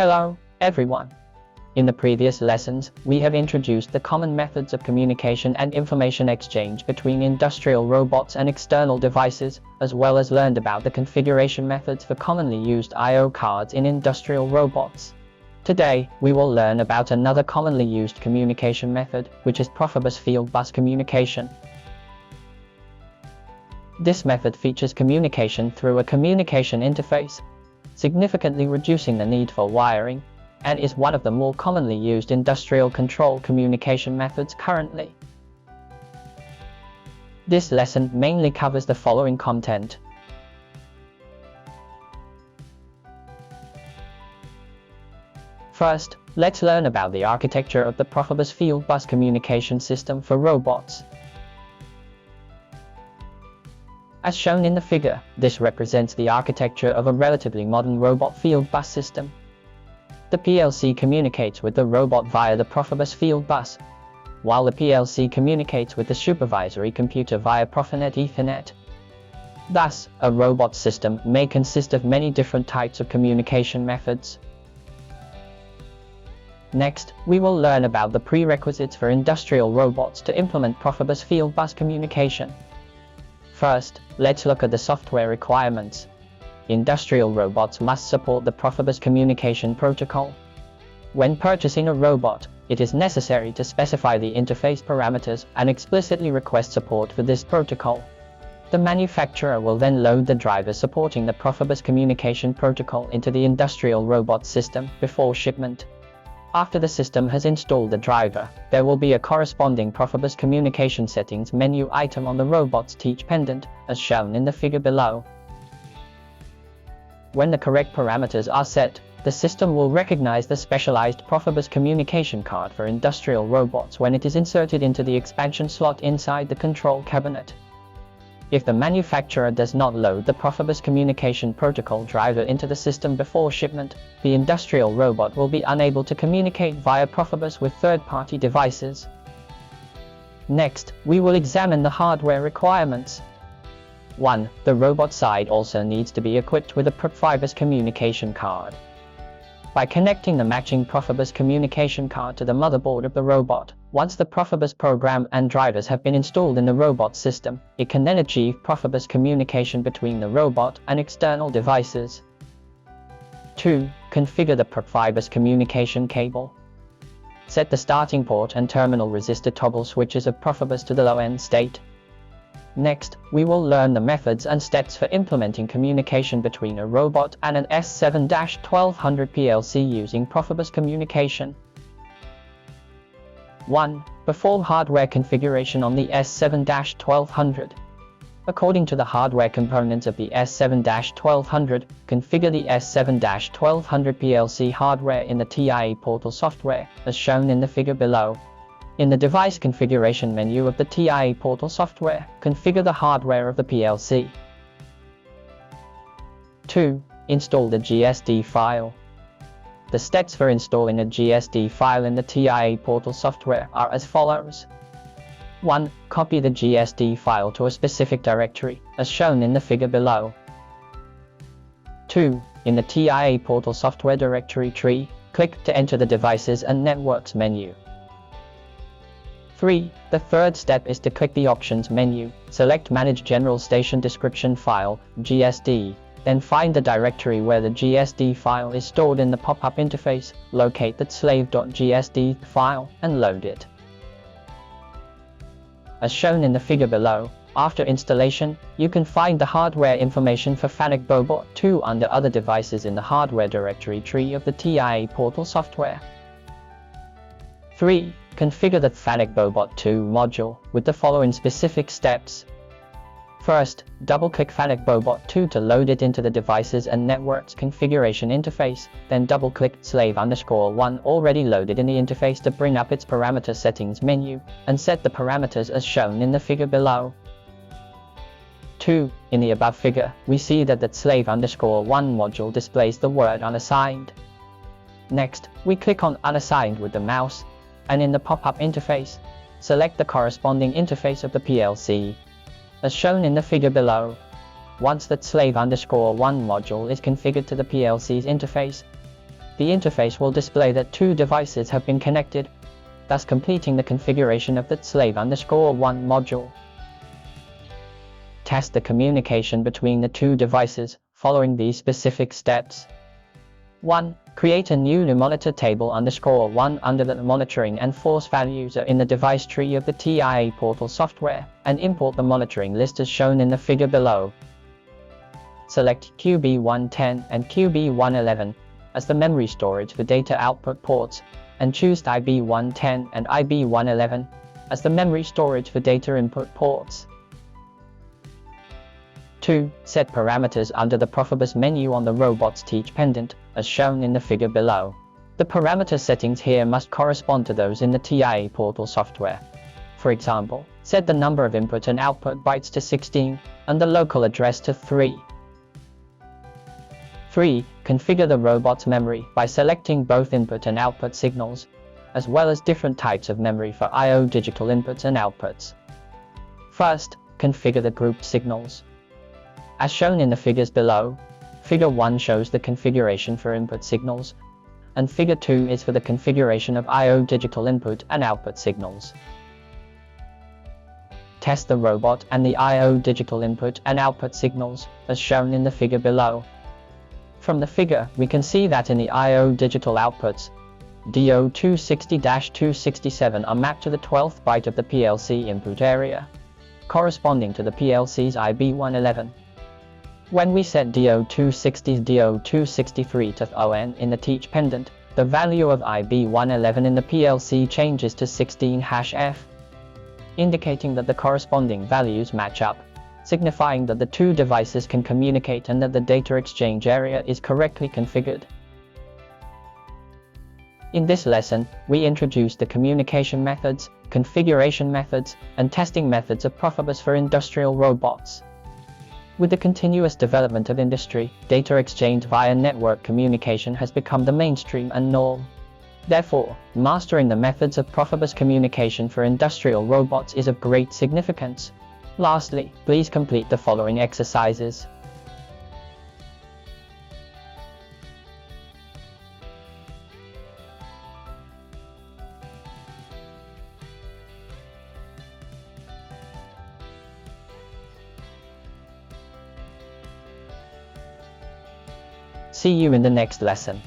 Hello, everyone. In the previous lessons, we have introduced the common methods of communication and information exchange between industrial robots and external devices, as well as learned about the configuration methods for commonly used I/O cards in industrial robots. Today, we will learn about another commonly used communication method, which is PROFIBUS field bus communication. This method features communication through a communication interface, significantly reducing the need for wiring, and is one of the more commonly used industrial control communication methods currently. This lesson mainly covers the following content. First, let's learn about the architecture of the PROFIBUS field bus communication system for robots. As shown in the figure, this represents the architecture of a relatively modern robot field bus system. The PLC communicates with the robot via the PROFIBUS field bus, while the PLC communicates with the supervisory computer via Profinet Ethernet. Thus, a robot system may consist of many different types of communication methods. Next, we will learn about the prerequisites for industrial robots to implement PROFIBUS field bus communication. First, let's look at the software requirements. Industrial robots must support the PROFIBUS communication protocol. When purchasing a robot, it is necessary to specify the interface parameters and explicitly request support for this protocol. The manufacturer will then load the driver supporting the PROFIBUS communication protocol into the industrial robot system before shipment. After the system has installed the driver, there will be a corresponding PROFIBUS communication settings menu item on the robot's teach pendant, as shown in the figure below. When the correct parameters are set, the system will recognize the specialized PROFIBUS communication card for industrial robots when it is inserted into the expansion slot inside the control cabinet. If the manufacturer does not load the PROFIBUS communication protocol driver into the system before shipment, the industrial robot will be unable to communicate via PROFIBUS with third-party devices. Next, we will examine the hardware requirements. 1. The robot side also needs to be equipped with a PROFIBUS communication card. By connecting the matching PROFIBUS communication card to the motherboard of the robot, once the PROFIBUS program and drivers have been installed in the robot system, it can then achieve PROFIBUS communication between the robot and external devices. 2. Configure the PROFIBUS communication cable. Set the starting port and terminal resistor toggle switches of PROFIBUS to the low-end state. Next, we will learn the methods and steps for implementing communication between a robot and an S7-1200 PLC using PROFIBUS communication. 1. Perform hardware configuration on the S7-1200. According to the hardware components of the S7-1200, configure the S7-1200 PLC hardware in the TIA portal software, as shown in the figure below. In the device configuration menu of the TIA portal software, configure the hardware of the PLC. 2. Install the GSD file. The steps for installing a GSD file in the TIA portal software are as follows. 1. Copy the GSD file to a specific directory, as shown in the figure below. 2. In the TIA portal software directory tree, click to enter the Devices and Networks menu. 3. The third step is to click the Options menu, select Manage General Station Description File, GSD, then find the directory where the GSD file is stored in the pop-up interface, locate that slave.gsd file, and load it. As shown in the figure below, after installation, you can find the hardware information for FANUC Bobot 2 under Other Devices in the hardware directory tree of the TIA portal software. 3. Configure the FANUC Bobot 2 module with the following specific steps. First, double-click FANUC Bobot 2 to load it into the Devices and Networks configuration interface, then double-click slave_1 already loaded in the interface to bring up its parameter settings menu, and set the parameters as shown in the figure below. 2. In the above figure, we see that the slave_1 module displays the word unassigned. Next, we click on unassigned with the mouse, and in the pop-up interface, select the corresponding interface of the PLC, as shown in the figure below. Once that slave_1 module is configured to the PLC's interface, the interface will display that two devices have been connected, thus completing the configuration of the slave_1 module. Test the communication between the two devices following these specific steps. 1. Create a new monitor table_1 under the monitoring and force values are in the device tree of the TIA portal software, and import the monitoring list as shown in the figure below. Select QB110 and QB111 as the memory storage for data output ports, and choose IB110 and IB111 as the memory storage for data input ports. 2. Set parameters under the PROFIBUS menu on the robot's teach pendant, as shown in the figure below. The parameter settings here must correspond to those in the TIA portal software. For example, set the number of input and output bytes to 16, and the local address to 3. 3. Configure the robot's memory by selecting both input and output signals, as well as different types of memory for I/O digital inputs and outputs. First, configure the grouped signals. As shown in the figures below, Figure 1 shows the configuration for input signals, and Figure 2 is for the configuration of I/O digital input and output signals. Test the robot and the I/O digital input and output signals, as shown in the figure below. From the figure, we can see that in the I/O digital outputs, DO260-267 are mapped to the 12th byte of the PLC input area, corresponding to the PLC's IB111. When we set DO260-DO263 to ON in the teach pendant, the value of IB111 in the PLC changes to 16-F, indicating that the corresponding values match up, signifying that the two devices can communicate and that the data exchange area is correctly configured. In this lesson, we introduced the communication methods, configuration methods, and testing methods of PROFIBUS for industrial robots. With the continuous development of industry, data exchange via network communication has become the mainstream and norm. Therefore, mastering the methods of PROFIBUS communication for industrial robots is of great significance. Lastly, please complete the following exercises. See you in the next lesson.